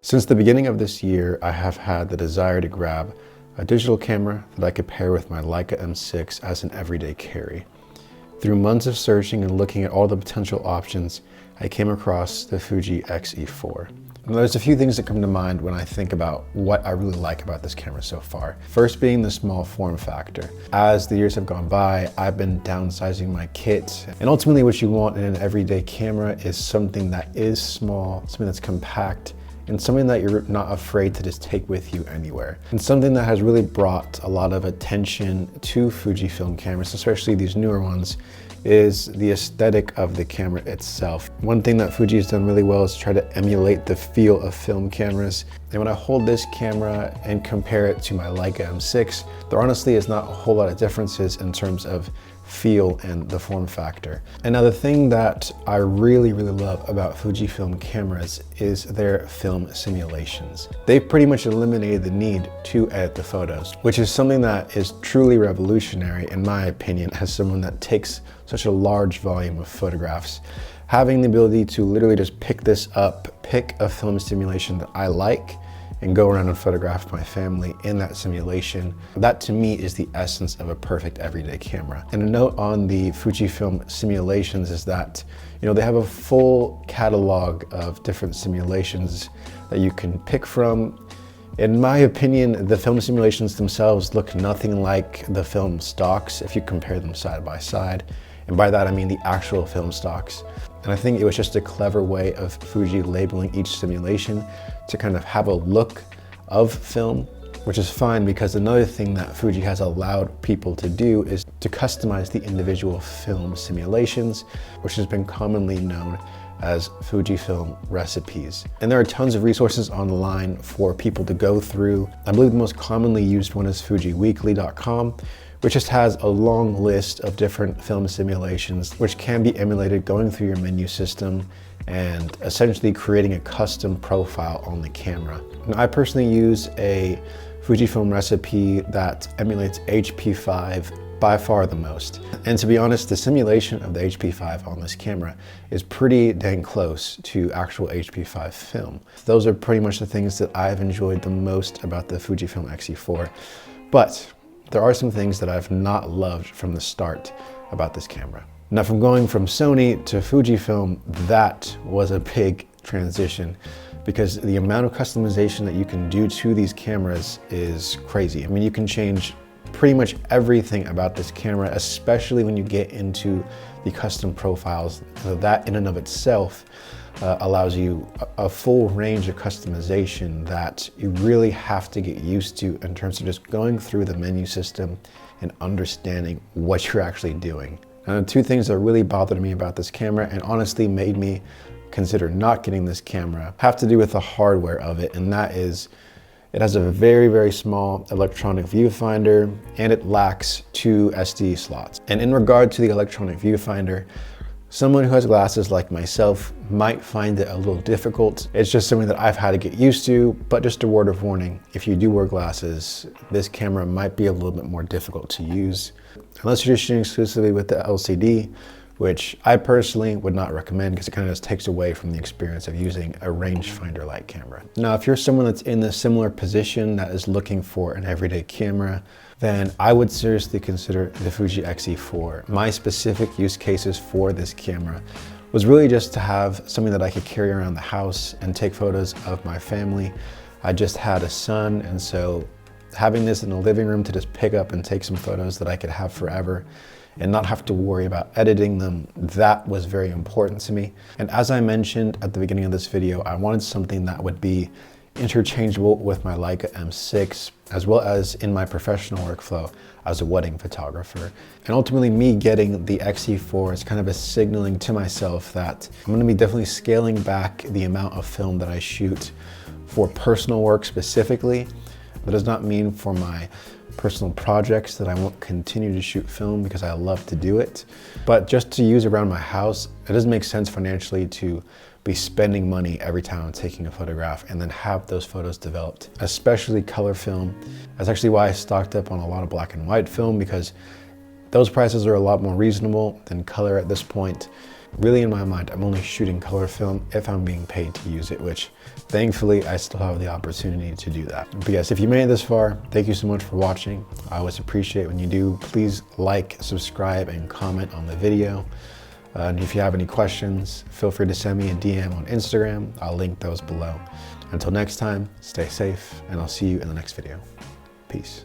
Since the beginning of this year, I have had the desire to grab a digital camera that I could pair with my Leica M6 as an everyday carry. Through months of searching and looking at all the potential options, I came across the Fuji XE4. And there's a few things that come to mind when I think about what I really like about this camera so far. First being the small form factor. As the years have gone by, I've been downsizing my kit. And ultimately what you want in an everyday camera is something that is small, something that's compact, and something that you're not afraid to just take with you anywhere. And something that has really brought a lot of attention to Fujifilm cameras, especially these newer ones, is the aesthetic of the camera itself. One thing that Fuji has done really well is try to emulate the feel of film cameras. And when I hold this camera and compare it to my Leica M6, there honestly is not a whole lot of differences in terms of feel and the form factor. And now the thing that I really love about Fujifilm cameras is their film simulations. They've pretty much eliminated the need to edit the photos, which is something that is truly revolutionary in my opinion as someone that takes such a large volume of photographs. Having the ability to literally just pick this up, pick a film simulation that I like, and go around and photograph my family in that simulation. That to me is the essence of a perfect everyday camera. And a note on the Fujifilm simulations is that, they have a full catalog of different simulations that you can pick from. In my opinion, the film simulations themselves look nothing like the film stocks if you compare them side by side. And by that I mean the actual film stocks. And I think it was just a clever way of Fuji labeling each simulation to kind of have a look of film, which is fine because another thing that Fuji has allowed people to do is to customize the individual film simulations, which has been commonly known as Fujifilm recipes. And there are tons of resources online for people to go through. I believe the most commonly used one is fujiweekly.com, which just has a long list of different film simulations which can be emulated going through your menu system and essentially creating a custom profile on the camera. Now, I personally use a Fujifilm recipe that emulates HP5 by far the most. And to be honest, the simulation of the HP5 on this camera is pretty dang close to actual HP5 film. Those are pretty much the things that I've enjoyed the most about the Fujifilm XE4. But there are some things that I've not loved from the start about this camera. Now, from going from Sony to Fujifilm, that was a big transition because the amount of customization that you can do to these cameras is crazy. I mean, you can change pretty much everything about this camera, especially when you get into the custom profiles. So that in and of itself allows you a full range of customization that you really have to get used to in terms of just going through the menu system and understanding what you're actually doing. And the two things that really bothered me about this camera and honestly made me consider not getting this camera have to do with the hardware of it, and that is it has a very small electronic viewfinder and it lacks 2 SD slots. And in regard to the electronic viewfinder, someone who has glasses like myself might find it a little difficult. It's just something that I've had to get used to, but just a word of warning, if you do wear glasses, this camera might be a little bit more difficult to use. Unless you're just shooting exclusively with the LCD, which I personally would not recommend because it kind of just takes away from the experience of using a rangefinder-like camera. Now, if you're someone that's in a similar position that is looking for an everyday camera, then I would seriously consider the Fuji XE4. My specific use cases for this camera was really just to have something that I could carry around the house and take photos of my family. I just had a son, and so having this in the living room to just pick up and take some photos that I could have forever and not have to worry about editing them, that was very important to me. And as I mentioned at the beginning of this video, I wanted something that would be interchangeable with my Leica M6, as well as in my professional workflow as a wedding photographer. And ultimately me getting the XE4 is kind of a signaling to myself that I'm gonna be definitely scaling back the amount of film that I shoot for personal work specifically. That does not mean for my personal projects that I won't continue to shoot film because I love to do it. But just to use around my house, it doesn't make sense financially to be spending money every time I'm taking a photograph and then have those photos developed, especially color film. That's actually why I stocked up on a lot of black and white film, because those prices are a lot more reasonable than color at this point. Really, in my mind, I'm only shooting color film if I'm being paid to use it, which thankfully I still have the opportunity to do that. But yes, if you made it this far, thank you so much for watching. I always appreciate when you do. Please like, subscribe, and comment on the video. And if you have any questions, feel free to send me a DM on Instagram. I'll link those below. Until next time, stay safe, and I'll see you in the next video. Peace.